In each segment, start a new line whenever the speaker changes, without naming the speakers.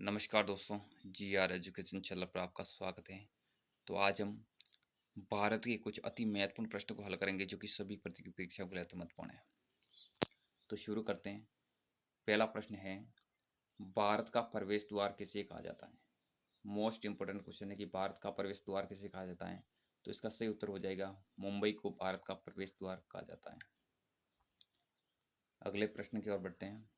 नमस्कार दोस्तों, जी are education channel पर आपका स्वागत है। तो आज हम भारत के कुछ अति महत्वपूर्ण प्रश्नों को हल करेंगे जो कि सभी प्रतियोगी परीक्षाओं के लिए अति महत्वपूर्ण है। तो शुरू करते हैं। पहला प्रश्न है, भारत का प्रवेश द्वार किसे कहा जाता है? मोस्ट इंपोर्टेंट क्वेश्चन है कि भारत का प्रवेश द्वार किसे कहा जाता है। तो इसका सही उत्तर हो जाएगा, मुंबई को भारत का प्रवेश द्वार कहा जाता है। अगले प्रश्न की ओर बढ़ते हैं।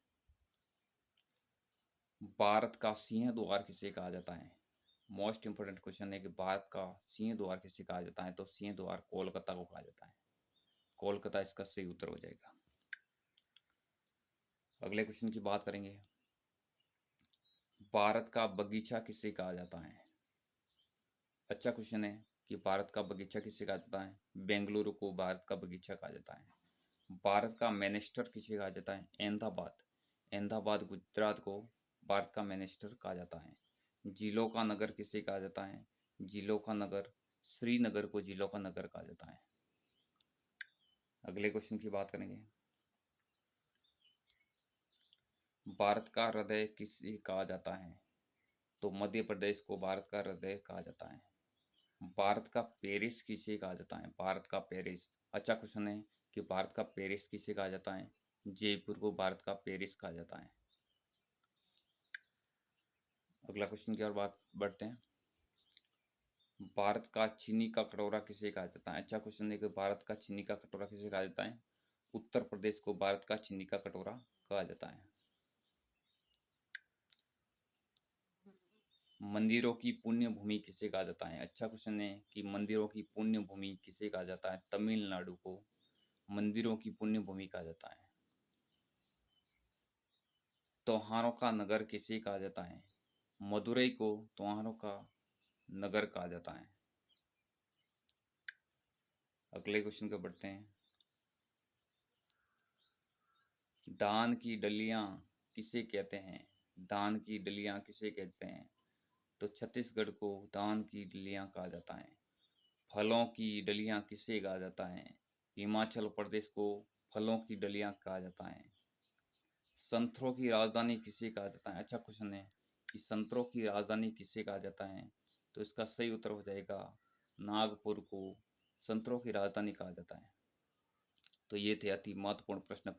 भारत का सिंह द्वार किसे कहा जाता है? मोस्ट इंपोर्टेंट क्वेश्चन है कि भारत का सिंह द्वार किसे कहा जाता है। तो सिंह द्वार कोलकाता को कहा जाता है। कोलकाता इसका सही उत्तर हो जाएगा। अगले क्वेश्चन की बात करेंगे। भारत का बगीचा किसे कहा जाता है? अच्छा क्वेश्चन है कि भारत का बगीचा किसे कहा जाता है। बेंगलुरु को भारत का बगीचा कहा जाता है। भारत का मैनचेस्टर किसे कहा जाता है? अहमदाबाद। अहमदाबाद गुजरात को भारत का मैनचेस्टर कहा जाता है। जिलों का नगर किसे कहा जाता है? जिलों का नगर श्रीनगर को जिलों का नगर कहा जाता है। अगले क्वेश्चन की बात करेंगे। भारत का हृदय किसे कहा जाता है? तो मध्य प्रदेश को भारत का हृदय कहा जाता है। भारत का पेरिस किसे कहा जाता है? भारत का पेरिस। अच्छा क्वेश्चन है कि भारत का पेरिस किसे कहा जाता है? जयपुर को भारत का पेरिस कहा जाता है। अगला क्वेश्चन की ओर बात बढ़ते हैं। भारत का चीनी का कटोरा किसे कहा जाता है? अच्छा क्वेश्चन है कि भारत का चीनी का कटोरा किसे कहा जाता है? उत्तर प्रदेश को भारत का चीनी का कटोरा कहा जाता है। मंदिरों की पुण्य भूमि किसे कहा जाता है? अच्छा क्वेश्चन है कि मंदिरों की पुण्य भूमि किसे कहा जाता है? तमिलनाडु को मंदिरों की पुण्य भूमि कहा जाता है। त्योहारों का नगर किसे कहा जाता है? मदुरई को त्योहारों का नगर कहा जाता है। अगले क्वेश्चन को बढ़ते हैं। दान की डलियां किसे कहते हैं? दान की डलियां किसे कहते हैं? तो छत्तीसगढ़ को दान की डलियां कहा जाता है। फलों की डलियां किसे कहा जाता है? हिमाचल प्रदेश को फलों की डलियां कहा जाता है। संतरों की राजधानी किसे कहा जाता है? अच्छा क्वेश्चन है कि संतरों की राजधानी किसे कहा जाता है। तो इसका सही उत्तर हो जाएगा, नागपुर को संतरों की राजधानी कहा जाता है। तो ये थे अति महत्वपूर्ण प्रश्न,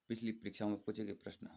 पिछली परीक्षाओं में पूछे गए प्रश्न।